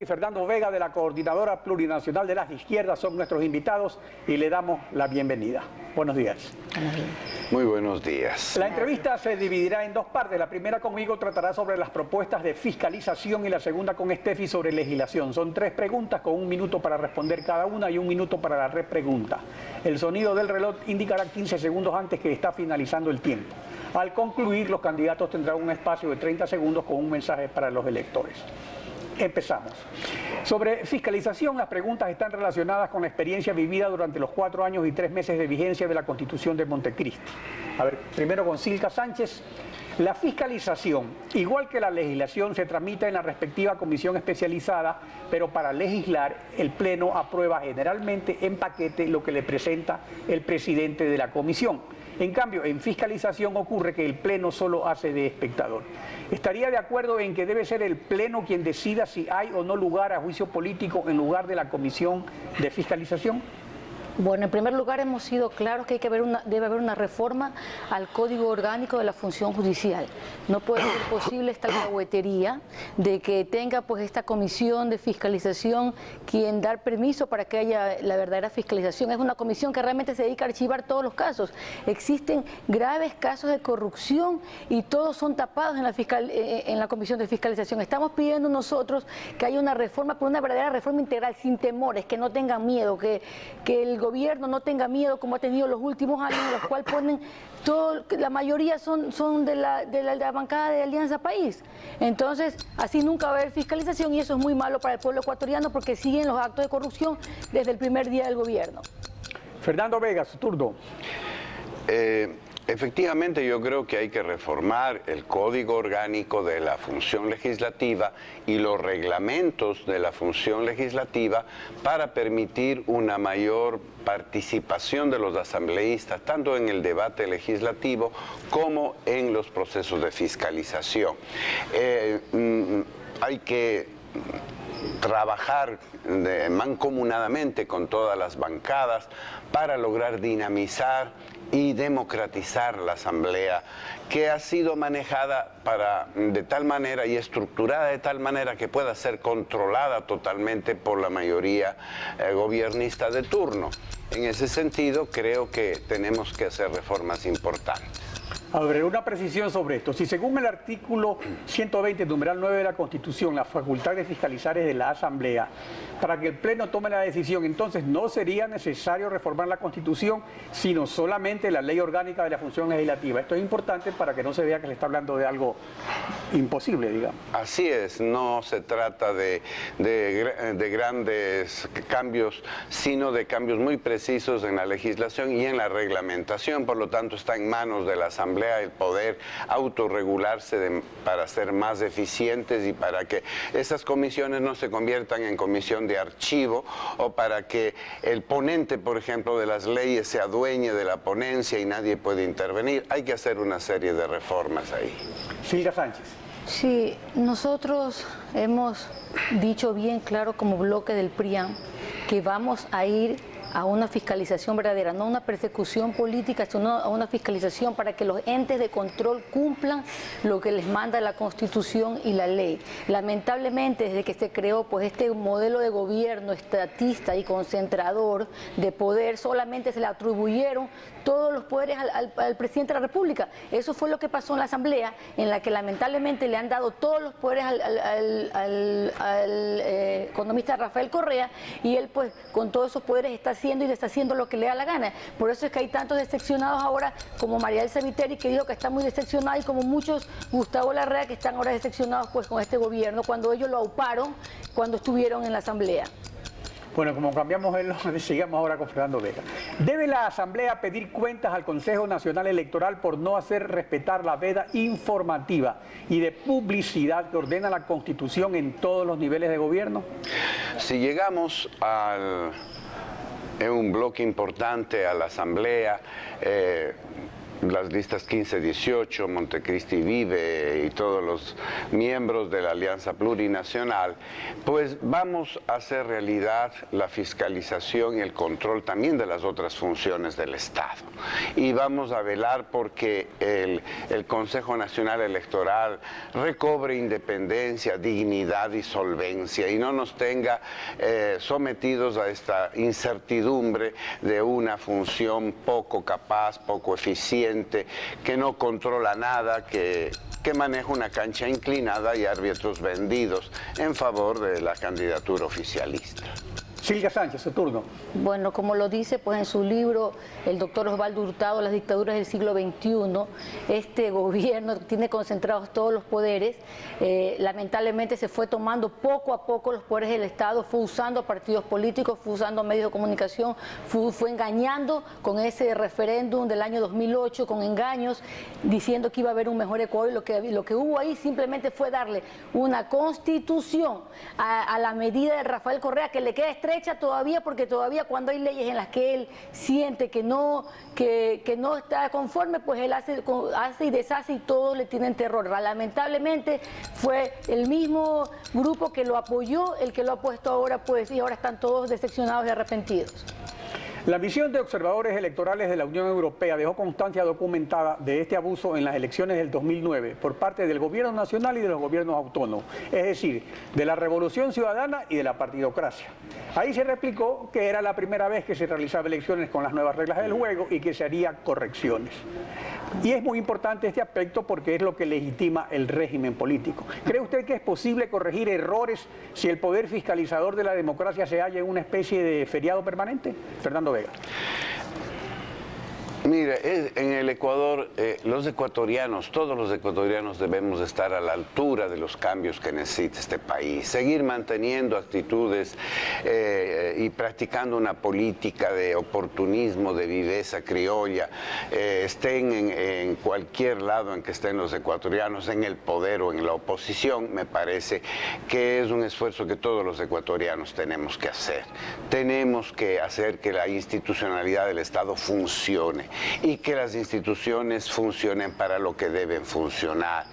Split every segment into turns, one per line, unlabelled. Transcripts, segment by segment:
Fernando Vega, de la Coordinadora Plurinacional de las Izquierdas, son nuestros invitados y le damos la bienvenida. Buenos días.
Muy buenos días.
La entrevista se dividirá en dos partes. La primera conmigo tratará sobre las propuestas de fiscalización y la segunda con Estefi sobre legislación. Son 3 preguntas con 1 minuto para responder cada una y 1 minuto para la repregunta. El sonido del reloj indicará 15 segundos antes que está finalizando el tiempo. Al concluir, los candidatos tendrán un espacio de 30 segundos con un mensaje para los electores. Empezamos. Sobre fiscalización, las preguntas están relacionadas con la experiencia vivida durante los 4 años y 3 meses de vigencia de la Constitución de Montecristi. A ver, primero con Silka Sánchez. La fiscalización, igual que la legislación, se tramita en la respectiva comisión especializada, pero para legislar, el Pleno aprueba generalmente en paquete lo que le presenta el presidente de la comisión. En cambio, en fiscalización ocurre que el Pleno solo hace de espectador. ¿Estaría de acuerdo en que debe ser el Pleno quien decida si hay o no lugar a juicio político en lugar de la comisión de fiscalización?
Bueno, en primer lugar hemos sido claros que debe haber una reforma al Código Orgánico de la Función Judicial. No puede ser posible esta alcahuetería de que tenga pues esta comisión de fiscalización quien dar permiso para que haya la verdadera fiscalización. Es una comisión que realmente se dedica a archivar todos los casos. Existen graves casos de corrupción y todos son tapados en la comisión de fiscalización. Estamos pidiendo nosotros que haya una reforma, pero una verdadera reforma integral, sin temores, que no tengan miedo, que el gobierno no tenga miedo como ha tenido los últimos años, en los cuales ponen la mayoría son de la bancada de Alianza País. Entonces, así nunca va a haber fiscalización y eso es muy malo para el pueblo ecuatoriano porque siguen los actos de corrupción desde el primer día del gobierno.
Fernando Vega, su turno.
Efectivamente, yo creo que hay que reformar el Código Orgánico de la Función Legislativa y los reglamentos de la función legislativa para permitir una mayor participación de los asambleístas, tanto en el debate legislativo como en los procesos de fiscalización. Hay que trabajar mancomunadamente con todas las bancadas para lograr dinamizar y democratizar la Asamblea, que ha sido manejada de tal manera y estructurada de tal manera que pueda ser controlada totalmente por la mayoría gobiernista de turno. En ese sentido, creo que tenemos que hacer reformas importantes.
A ver, una precisión sobre esto. Si según el artículo 120, numeral 9 de la Constitución, la facultad de fiscalizar es de la Asamblea, para que el Pleno tome la decisión, entonces no sería necesario reformar la Constitución, sino solamente la Ley Orgánica de la Función Legislativa. Esto es importante para que no se vea que se está hablando de algo imposible, digamos.
Así es, no se trata de grandes cambios, sino de cambios muy precisos en la legislación y en la reglamentación. Por lo tanto, está en manos de la Asamblea el poder autorregularse para ser más eficientes y para que esas comisiones no se conviertan en comisión de archivo o para que el ponente, por ejemplo, de las leyes se adueñe de la ponencia y nadie puede intervenir. Hay que hacer una serie de reformas ahí.
Silka Sánchez.
Sí, nosotros hemos dicho bien claro como bloque del PRIAM que vamos a ir a una fiscalización verdadera, no una persecución política, sino a una fiscalización para que los entes de control cumplan lo que les manda la Constitución y la ley. Lamentablemente, desde que se creó pues este modelo de gobierno estatista y concentrador de poder, solamente se le atribuyeron todos los poderes al presidente de la República. Eso fue lo que pasó en la Asamblea, en la que lamentablemente le han dado todos los poderes al economista Rafael Correa, y él pues con todos esos poderes está haciendo y deshaciendo lo que le da la gana. Por eso es que hay tantos decepcionados ahora, como María Elsa Viteri, que dijo que está muy decepcionada, y como muchos, Gustavo Larrea, que están ahora decepcionados pues con este gobierno, cuando ellos lo auparon cuando estuvieron en la Asamblea.
Bueno, como cambiamos sigamos ahora con Fernando Vega. ¿Debe la Asamblea pedir cuentas al Consejo Nacional Electoral por no hacer respetar la veda informativa y de publicidad que ordena la Constitución en todos los niveles de gobierno?
Si llegamos en un bloque importante a la Asamblea, las listas 15-18, Montecristi Vive y todos los miembros de la Alianza Plurinacional, pues vamos a hacer realidad la fiscalización y el control también de las otras funciones del Estado. Y vamos a velar porque el Consejo Nacional Electoral recobre independencia, dignidad y solvencia y no nos tenga sometidos a esta incertidumbre de una función poco capaz, poco eficiente, que no controla nada, que maneja una cancha inclinada y árbitros vendidos en favor de la candidatura oficialista.
Silvia Sánchez, su turno.
Bueno, como lo dice pues en su libro el doctor Osvaldo Hurtado, Las dictaduras del siglo XXI, este gobierno tiene concentrados todos los poderes, lamentablemente se fue tomando poco a poco los poderes del Estado, fue usando partidos políticos, fue usando medios de comunicación, fue engañando con ese referéndum del año 2008, con engaños, diciendo que iba a haber un mejor Ecuador, y lo que hubo ahí simplemente fue darle una constitución a la medida de Rafael Correa, que le queda estrecha todavía, porque todavía cuando hay leyes en las que él siente que no está conforme, pues él hace y deshace y todos le tienen terror. Lamentablemente fue el mismo grupo que lo apoyó el que lo ha puesto ahora, pues, y ahora están todos decepcionados y arrepentidos.
La misión de observadores electorales de la Unión Europea dejó constancia documentada de este abuso en las elecciones del 2009 por parte del gobierno nacional y de los gobiernos autónomos, es decir, de la Revolución Ciudadana y de la partidocracia. Ahí se replicó que era la primera vez que se realizaba elecciones con las nuevas reglas del juego y que se haría correcciones. Y es muy importante este aspecto porque es lo que legitima el régimen político. ¿Cree usted que es posible corregir errores si el poder fiscalizador de la democracia se halla en una especie de feriado permanente? Fernando Vega.
Mire, en el Ecuador, los ecuatorianos, todos los ecuatorianos debemos estar a la altura de los cambios que necesita este país, seguir manteniendo actitudes y practicando una política de oportunismo, de viveza criolla, estén en cualquier lado en que estén los ecuatorianos, en el poder o en la oposición. Me parece que es un esfuerzo que todos los ecuatorianos tenemos que hacer. Tenemos que hacer que la institucionalidad del Estado funcione y que las instituciones funcionen para lo que deben funcionar.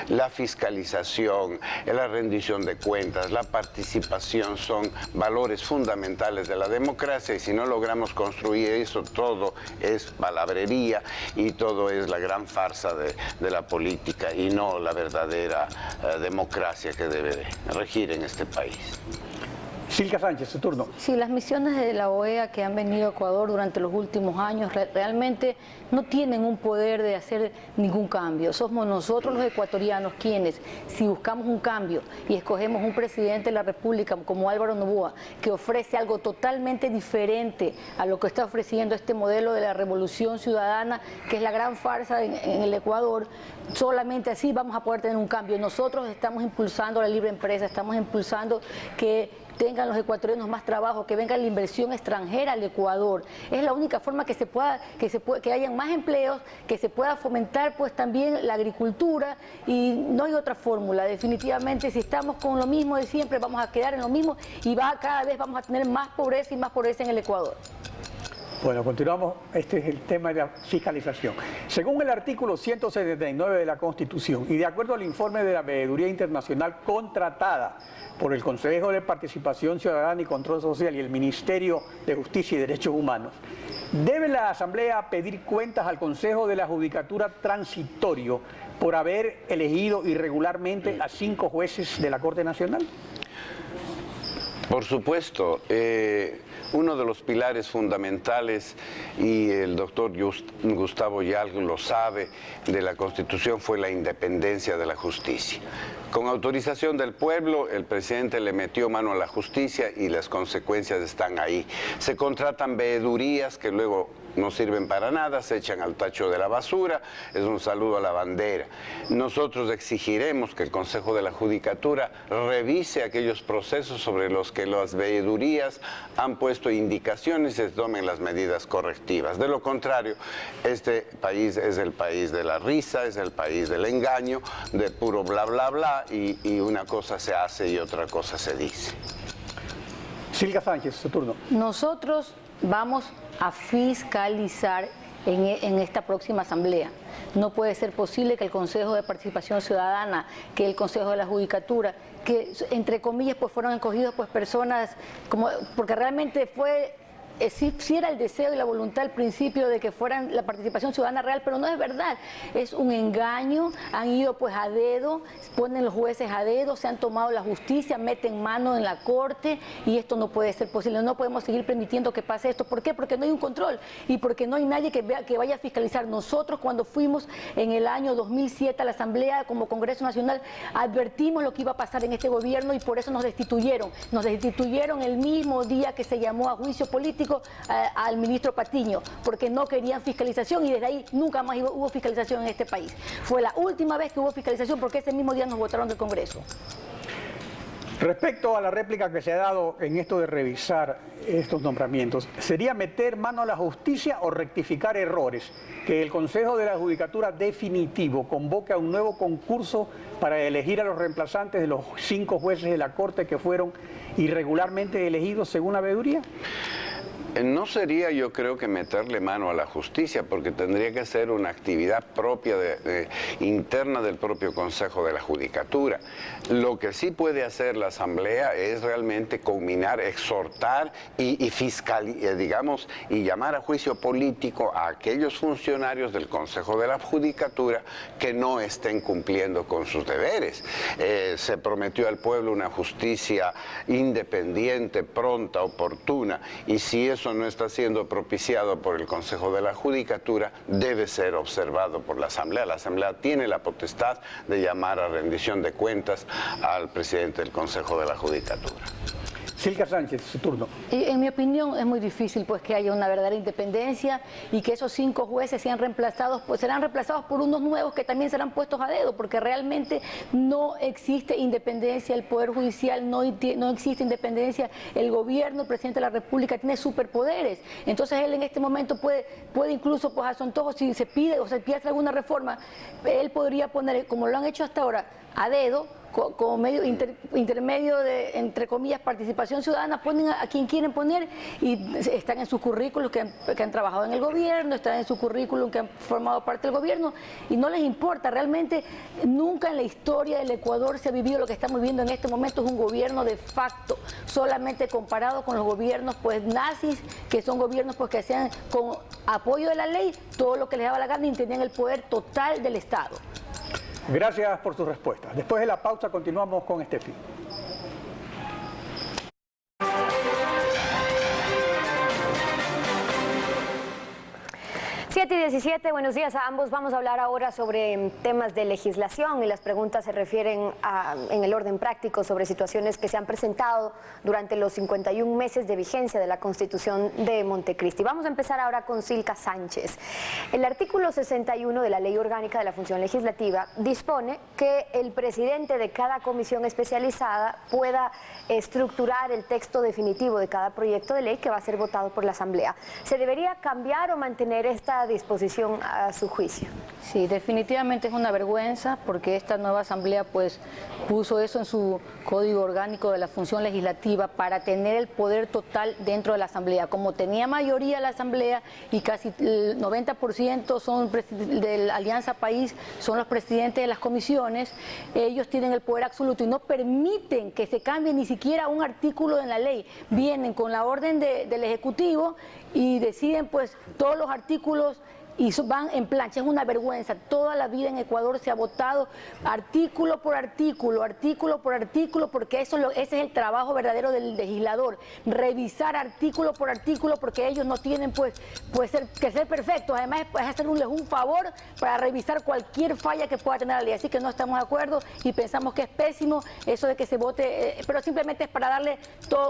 La fiscalización, la rendición de cuentas, la participación son valores fundamentales de la democracia y si no logramos construir eso, todo es palabrería y todo es la gran farsa de la política y no la verdadera democracia que debe de regir en este país.
Silvia Sánchez, su turno.
Sí, las misiones de la OEA que han venido a Ecuador durante los últimos años realmente no tienen un poder de hacer ningún cambio. Somos nosotros los ecuatorianos quienes, si buscamos un cambio y escogemos un presidente de la República como Álvaro Noboa, que ofrece algo totalmente diferente a lo que está ofreciendo este modelo de la Revolución Ciudadana, que es la gran farsa en el Ecuador, solamente así vamos a poder tener un cambio. Nosotros estamos impulsando la libre empresa, estamos impulsando que tengan los ecuatorianos más trabajo, que venga la inversión extranjera al Ecuador. Es la única forma que hayan más empleos, que se pueda fomentar pues también la agricultura y no hay otra fórmula. Definitivamente si estamos con lo mismo de siempre vamos a quedar en lo mismo y cada vez vamos a tener más pobreza y más pobreza en el Ecuador.
Bueno, continuamos. Este es el tema de la fiscalización. Según el artículo 179 de la Constitución y de acuerdo al informe de la Veeduría Internacional contratada por el Consejo de Participación Ciudadana y Control Social y el Ministerio de Justicia y Derechos Humanos, ¿debe la Asamblea pedir cuentas al Consejo de la Judicatura Transitorio por haber elegido irregularmente a 5 jueces de la Corte Nacional?
Por supuesto, uno de los pilares fundamentales, y el doctor Gustavo Yalgo lo sabe, de la Constitución fue la independencia de la justicia. Con autorización del pueblo, el presidente le metió mano a la justicia y las consecuencias están ahí. Se contratan veedurías que luego no sirven para nada, se echan al tacho de la basura, es un saludo a la bandera. Nosotros exigiremos que el Consejo de la Judicatura revise aquellos procesos sobre los que las veedurías han puesto indicaciones y se tomen las medidas correctivas. De lo contrario, este país es el país de la risa, es el país del engaño, de puro bla bla bla, y una cosa se hace y otra cosa se dice.
Silvia Sánchez, su turno.
Nosotros vamos a fiscalizar en esta próxima asamblea. No puede ser posible que el Consejo de Participación Ciudadana, que el Consejo de la Judicatura, que entre comillas pues fueron escogidos pues personas como, porque realmente fue sí era el deseo y la voluntad al principio de que fueran la participación ciudadana real, pero no es verdad, es un engaño, han ido pues a dedo, ponen los jueces a dedo, se han tomado la justicia, meten mano en la corte y esto no puede ser posible, no podemos seguir permitiendo que pase esto. ¿Por qué? Porque no hay un control y porque no hay nadie que vaya a fiscalizar. Nosotros cuando fuimos en el año 2007 a la Asamblea como Congreso Nacional advertimos lo que iba a pasar en este gobierno y por eso nos destituyeron el mismo día que se llamó a juicio político al ministro Patiño, porque no querían fiscalización y desde ahí nunca más hubo fiscalización en este país. Fue la última vez que hubo fiscalización porque ese mismo día nos votaron del Congreso.
Respecto a la réplica que se ha dado en esto de revisar estos nombramientos, ¿sería meter mano a la justicia o rectificar errores? Que el Consejo de la Judicatura definitivo convoque a un nuevo concurso para elegir a los reemplazantes de los 5 jueces de la Corte que fueron irregularmente elegidos según la veeduría.
No sería, yo creo, que meterle mano a la justicia, porque tendría que ser una actividad propia interna del propio Consejo de la Judicatura. Lo que sí puede hacer la Asamblea es realmente culminar, exhortar y digamos, y llamar a juicio político a aquellos funcionarios del Consejo de la Judicatura que no estén cumpliendo con sus deberes. Se prometió al pueblo una justicia independiente, pronta, oportuna, y si eso no está siendo propiciado por el Consejo de la Judicatura, debe ser observado por la Asamblea. La Asamblea tiene la potestad de llamar a rendición de cuentas al presidente del Consejo de la Judicatura.
Silka Sánchez, su turno.
En mi opinión es muy difícil pues que haya una verdadera independencia y que esos 5 jueces sean reemplazados, pues serán reemplazados por unos nuevos que también serán puestos a dedo, porque realmente no existe independencia, el Poder Judicial no existe independencia, el gobierno, el presidente de la República tiene superpoderes, entonces él en este momento puede incluso pues a su antojo, si se pide o se pide alguna reforma, él podría poner, como lo han hecho hasta ahora, a dedo, como medio intermedio de, entre comillas, participación ciudadana, ponen a quien quieren poner y están en sus currículos que han trabajado en el gobierno, están en su currículum que han formado parte del gobierno y no les importa. Realmente nunca en la historia del Ecuador se ha vivido lo que estamos viviendo en este momento, es un gobierno de facto, solamente comparado con los gobiernos pues nazis, que son gobiernos pues que hacían con apoyo de la ley todo lo que les daba la gana y tenían el poder total del Estado.
Gracias por sus respuestas. Después de la pausa continuamos con Estefi.
7:17, buenos días a ambos. Vamos a hablar ahora sobre temas de legislación y las preguntas se refieren en el orden práctico sobre situaciones que se han presentado durante los 51 meses de vigencia de la Constitución de Montecristi. Vamos a empezar ahora con Silka Sánchez. El artículo 61 de la Ley Orgánica de la Función Legislativa dispone que el presidente de cada comisión especializada pueda estructurar el texto definitivo de cada proyecto de ley que va a ser votado por la Asamblea. ¿Se debería cambiar o mantener esta disposición a su juicio?
Sí, definitivamente es una vergüenza porque esta nueva Asamblea pues puso eso en su Código Orgánico de la Función Legislativa para tener el poder total dentro de la Asamblea. Como tenía mayoría la Asamblea y casi el 90% son de la Alianza País, son los presidentes de las comisiones, ellos tienen el poder absoluto y no permiten que se cambie ni siquiera un artículo en la ley. Vienen con la orden del Ejecutivo y deciden pues todos los artículos y van en plancha. Es una vergüenza. Toda la vida en Ecuador se ha votado artículo por artículo, porque ese es el trabajo verdadero del legislador, revisar artículo por artículo, porque ellos no tienen que ser perfectos, además es hacerles un favor para revisar cualquier falla que pueda tener la ley, así que no estamos de acuerdo y pensamos que es pésimo eso de que se vote, pero simplemente es para darle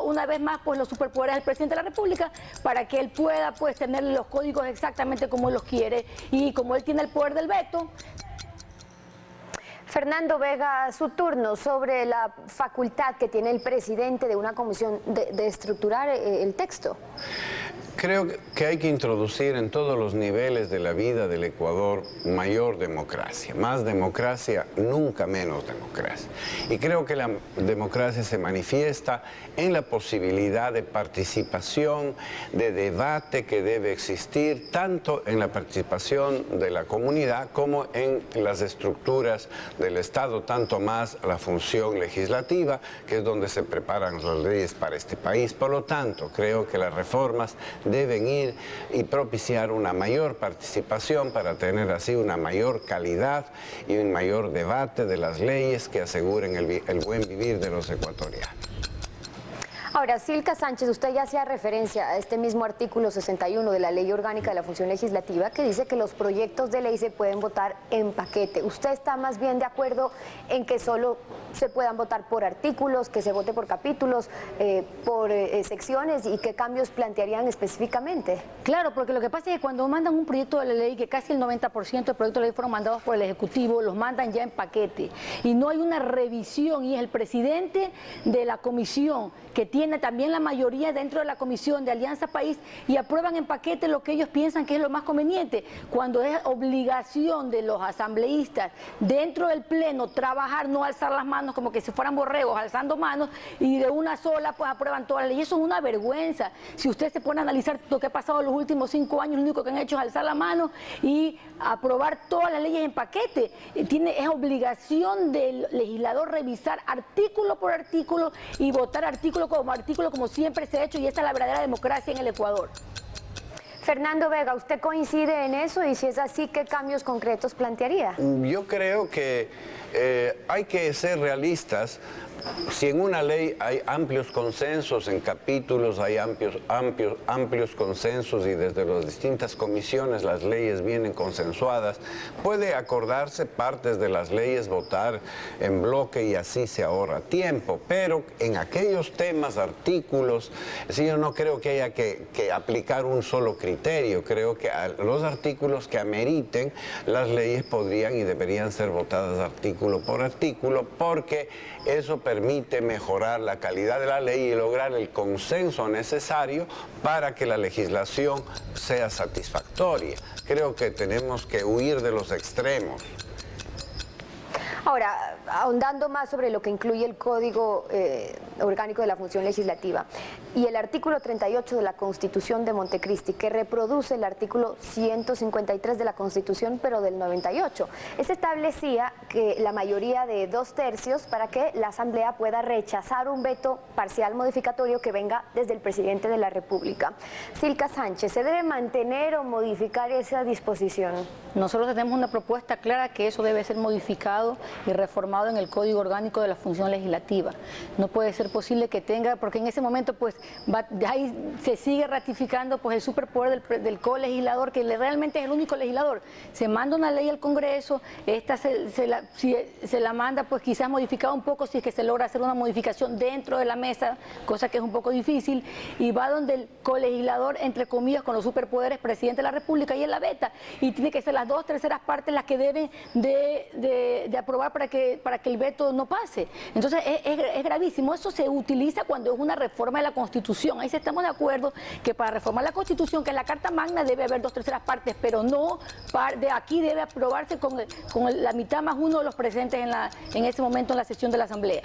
una vez más pues los superpoderes al presidente de la República para que él pueda pues tener los códigos exactamente como él los quiere y como él tiene el poder del veto.
Fernando Vega, su turno sobre la facultad que tiene el presidente de una comisión de estructurar el texto.
Creo que hay que introducir en todos los niveles de la vida del Ecuador mayor democracia. Más democracia, nunca menos democracia. Y creo que la democracia se manifiesta en la posibilidad de participación, de debate que debe existir, tanto en la participación de la comunidad como en las estructuras del Estado, tanto más la función legislativa, que es donde se preparan las leyes para este país. Por lo tanto, creo que las reformas deben ir y propiciar una mayor participación para tener así una mayor calidad y un mayor debate de las leyes que aseguren el buen vivir de los ecuatorianos.
Ahora, Silka Sánchez, usted ya hacía referencia a este mismo artículo 61 de la Ley Orgánica de la Función Legislativa que dice que los proyectos de ley se pueden votar en paquete. ¿Usted está más bien de acuerdo en que solo se puedan votar por artículos, que se vote por capítulos, por secciones, y qué cambios plantearían específicamente?
Claro, porque lo que pasa es que cuando mandan un proyecto de ley, que casi el 90% de proyectos de ley fueron mandados por el Ejecutivo, los mandan ya en paquete y no hay una revisión, y es el presidente de la comisión que tiene también la mayoría dentro de la comisión de Alianza País y aprueban en paquete lo que ellos piensan que es lo más conveniente, cuando es obligación de los asambleístas dentro del pleno trabajar, no alzar las manos como que si fueran borregos alzando manos, y de una sola pues aprueban toda la ley. Eso es una vergüenza. Si usted se pone a analizar lo que ha pasado en los últimos 5 años, lo único que han hecho es alzar la mano y aprobar todas las leyes en paquete. Es obligación del legislador revisar artículo por artículo y votar artículo como siempre se ha hecho, y esa es la verdadera democracia en el Ecuador.
Fernando Vega, ¿usted coincide en eso? Y si es así, ¿qué cambios concretos plantearía?
Yo creo que hay que ser realistas. Si en una ley hay amplios consensos, en capítulos hay amplios consensos, y desde las distintas comisiones las leyes vienen consensuadas, puede acordarse partes de las leyes, votar en bloque y así se ahorra tiempo. Pero en aquellos temas, artículos, sí, yo no creo que haya que aplicar un solo criterio. Creo que a los artículos que ameriten, las leyes podrían y deberían ser votadas artículo por artículo, porque eso permite mejorar la calidad de la ley y lograr el consenso necesario para que la legislación sea satisfactoria. Creo que tenemos que huir de los extremos.
Ahora, ahondando más sobre lo que incluye el Código Orgánico de la Función Legislativa y el artículo 38 de la Constitución de Montecristi, que reproduce el artículo 153 de la Constitución, pero del 98. Ese establecía que la mayoría de 2/3 para que la Asamblea pueda rechazar un veto parcial modificatorio que venga desde el presidente de la República. Silka Sánchez, ¿se debe mantener o modificar esa disposición?
Nosotros tenemos una propuesta clara que eso debe ser modificado y reformado en el Código Orgánico de la Función Legislativa. No puede ser posible que tenga, porque en ese momento pues ahí se sigue ratificando pues el superpoder del colegislador, que realmente es el único legislador. Se manda una ley al Congreso, esta si se la manda pues quizás modificada un poco si es que se logra hacer una modificación dentro de la mesa, cosa que es un poco difícil, y va donde el colegislador, entre comillas, con los superpoderes, presidente de la República, y él la veta, y tiene que ser las 2/3 partes las que deben de aprobar para que el veto no pase. Entonces es gravísimo. Eso se utiliza cuando es una reforma de la Constitución. Ahí sí estamos de acuerdo que para reformar la Constitución, que es la Carta Magna, debe haber 2/3 partes, pero no de aquí debe aprobarse con la mitad más uno de los presentes en ese momento en la sesión de la Asamblea.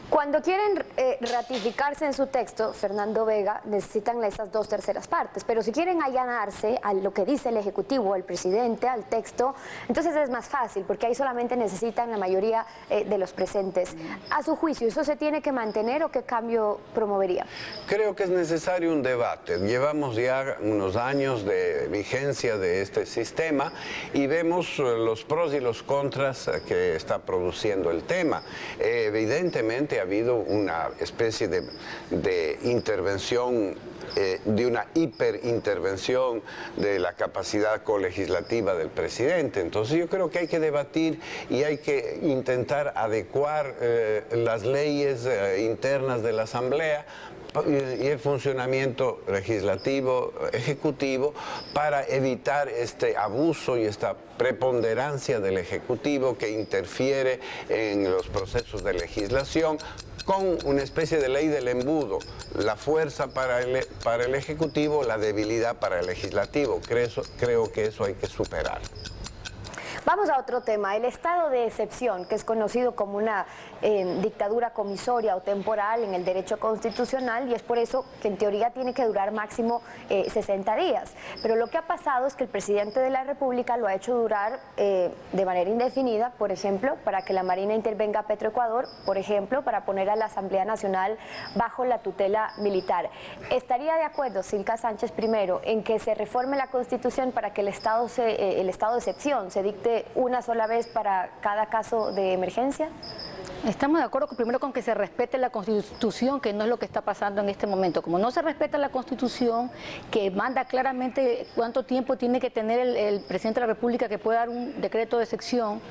Cuando quieren ratificarse en su texto, Fernando Vega, necesitan esas 2/3 partes, pero si quieren allanarse a lo que dice el Ejecutivo, el presidente, al texto, entonces es más fácil, porque ahí solamente necesitan la mayoría de los presentes. A su juicio, ¿eso se tiene que mantener o qué cambio promovería?
Creo que es necesario un debate. Llevamos ya unos años de vigencia de este sistema y vemos los pros y los contras que está produciendo el tema. Evidentemente ha habido una especie de intervención, de una hiperintervención de la capacidad colegislativa del presidente. Entonces yo creo que hay que debatir y hay que intentar adecuar las leyes internas de la Asamblea y el funcionamiento legislativo, ejecutivo, para evitar este abuso y esta preponderancia del Ejecutivo que interfiere en los procesos de legislación, con una especie de ley del embudo, la fuerza para el Ejecutivo, la debilidad para el Legislativo. Creo que eso hay que superar.
Vamos a otro tema, el estado de excepción, que es conocido como una dictadura comisoria o temporal en el derecho constitucional, y es por eso que en teoría tiene que durar máximo 60 días. Pero lo que ha pasado es que el presidente de la República lo ha hecho durar de manera indefinida, por ejemplo, para que la Marina intervenga a Petroecuador, por ejemplo, para poner a la Asamblea Nacional bajo la tutela militar. ¿Estaría de acuerdo Silca Sánchez primero en que se reforme la Constitución para que el estado de excepción se dicte una sola vez para cada caso de emergencia?
Estamos de acuerdo primero con que se respete la Constitución, que no es lo que está pasando en este momento. Como no se respeta la Constitución, que manda claramente cuánto tiempo tiene que tener el presidente de la República que pueda dar un decreto de excepción,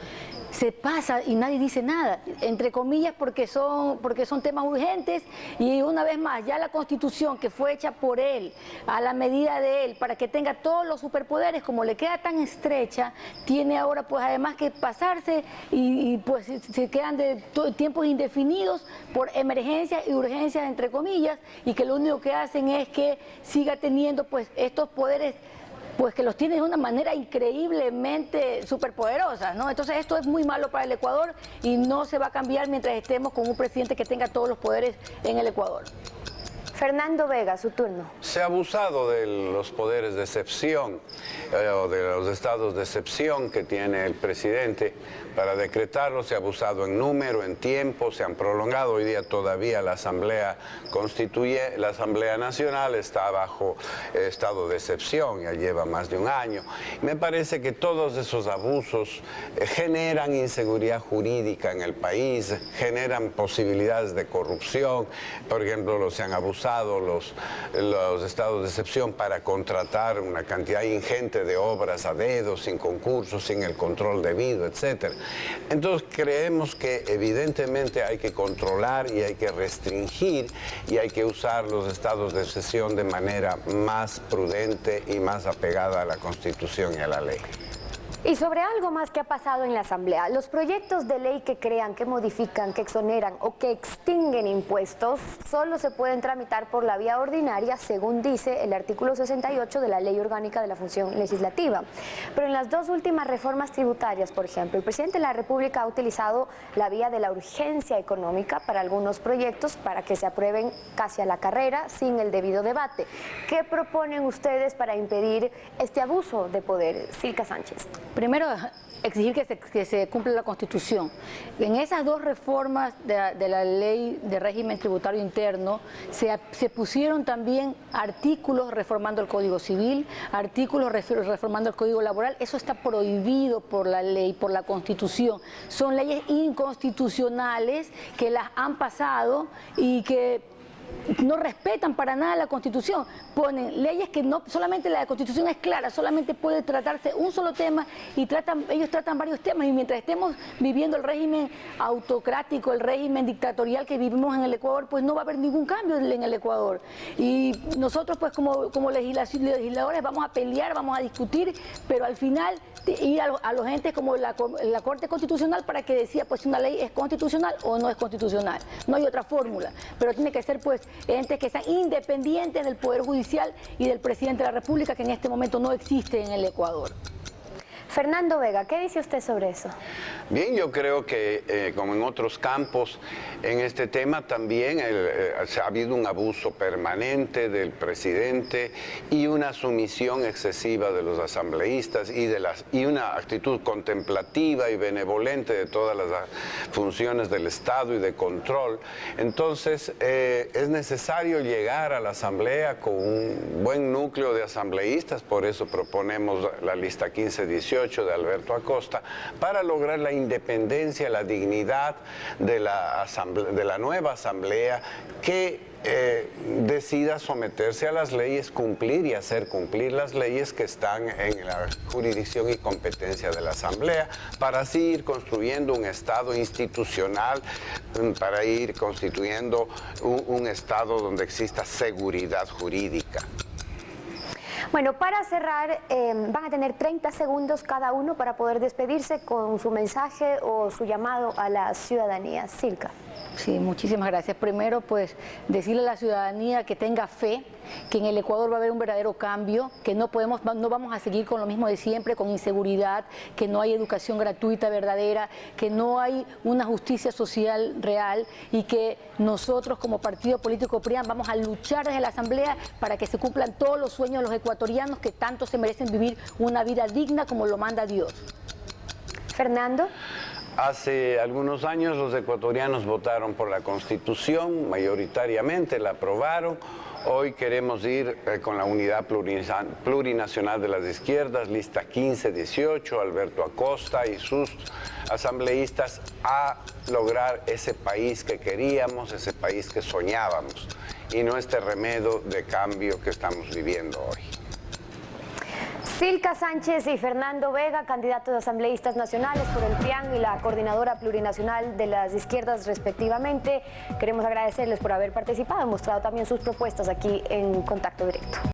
se pasa y nadie dice nada, entre comillas porque son temas urgentes, y una vez más, ya la Constitución que fue hecha por él, a la medida de él, para que tenga todos los superpoderes, como le queda tan estrecha, tiene ahora pues además que pasarse y pues se quedan de tiempos indefinidos por emergencias y urgencias entre comillas, y que lo único que hacen es que siga teniendo pues estos poderes, pues que los tiene de una manera increíblemente superpoderosa, ¿no? Entonces esto es muy malo para el Ecuador y no se va a cambiar mientras estemos con un presidente que tenga todos los poderes en el Ecuador.
Fernando Vega, su turno.
Se ha abusado de los poderes de excepción o de los estados de excepción que tiene el presidente para decretarlos. Se ha abusado en número, en tiempo, se han prolongado. Hoy día todavía la Asamblea Nacional está bajo estado de excepción, ya lleva más de un año. Me parece que todos esos abusos generan inseguridad jurídica en el país, generan posibilidades de corrupción. Por ejemplo, se han abusado los estados de excepción para contratar una cantidad ingente de obras a dedo, sin concursos, sin el control debido, etc. Entonces creemos que evidentemente hay que controlar y hay que restringir y hay que usar los estados de excepción de manera más prudente y más apegada a la Constitución y a la ley.
Y sobre algo más que ha pasado en la Asamblea, los proyectos de ley que crean, que modifican, que exoneran o que extinguen impuestos solo se pueden tramitar por la vía ordinaria, según dice el artículo 68 de la Ley Orgánica de la Función Legislativa. Pero en las dos últimas reformas tributarias, por ejemplo, el presidente de la República ha utilizado la vía de la urgencia económica para algunos proyectos para que se aprueben casi a la carrera sin el debido debate. ¿Qué proponen ustedes para impedir este abuso de poder? Silca Sánchez.
Primero, exigir que se cumpla la Constitución. En esas dos reformas de la ley de régimen tributario interno se pusieron también artículos reformando el Código Civil, artículos reformando el Código Laboral. Eso está prohibido por la ley, por la Constitución. Son leyes inconstitucionales que las han pasado y que no respetan para nada la Constitución. Ponen leyes que no, solamente la Constitución es clara, solamente puede tratarse un solo tema y ellos tratan varios temas, y mientras estemos viviendo el régimen autocrático, el régimen dictatorial que vivimos en el Ecuador, pues no va a haber ningún cambio en el Ecuador. Y nosotros pues como legisladores vamos a pelear, vamos a discutir, pero al final ir a los entes como la Corte Constitucional para que decida pues si una ley es constitucional o no es constitucional. No hay otra fórmula, pero tiene que ser pues entes que sean independientes del Poder Judicial y del Presidente de la República, que en este momento no existe en el Ecuador.
Fernando Vega, ¿qué dice usted sobre eso?
Bien, yo creo que como en otros campos, en este tema también ha habido un abuso permanente del presidente y una sumisión excesiva de los asambleístas y una actitud contemplativa y benevolente de todas las funciones del Estado y de control. Entonces, es necesario llegar a la Asamblea con un buen núcleo de asambleístas, por eso proponemos la lista 1518 de Alberto Acosta, para lograr la independencia, la dignidad de la nueva Asamblea que decida someterse a las leyes, cumplir y hacer cumplir las leyes que están en la jurisdicción y competencia de la Asamblea, para así ir construyendo un Estado institucional, para ir constituyendo un Estado donde exista seguridad jurídica.
Bueno, para cerrar, van a tener 30 segundos cada uno para poder despedirse con su mensaje o su llamado a la ciudadanía. Silka.
Sí, muchísimas gracias. Primero, pues, decirle a la ciudadanía que tenga fe, que en el Ecuador va a haber un verdadero cambio, que no vamos a seguir con lo mismo de siempre, con inseguridad, que no hay educación gratuita verdadera, que no hay una justicia social real y que nosotros como partido político PRIAN vamos a luchar desde la Asamblea para que se cumplan todos los sueños de los ecuatorianos que tanto se merecen vivir una vida digna como lo manda Dios.
Fernando.
Hace algunos años los ecuatorianos votaron por la Constitución, mayoritariamente la aprobaron. Hoy queremos ir con la unidad plurinacional de las izquierdas, lista 15-18, Alberto Acosta y sus asambleístas, a lograr ese país que queríamos, ese país que soñábamos, y no este remedio de cambio que estamos viviendo hoy.
Silka Sánchez y Fernando Vega, candidatos asambleístas nacionales por el PRIAN y la Coordinadora Plurinacional de las Izquierdas respectivamente. Queremos agradecerles por haber participado y mostrado también sus propuestas aquí en Contacto Directo.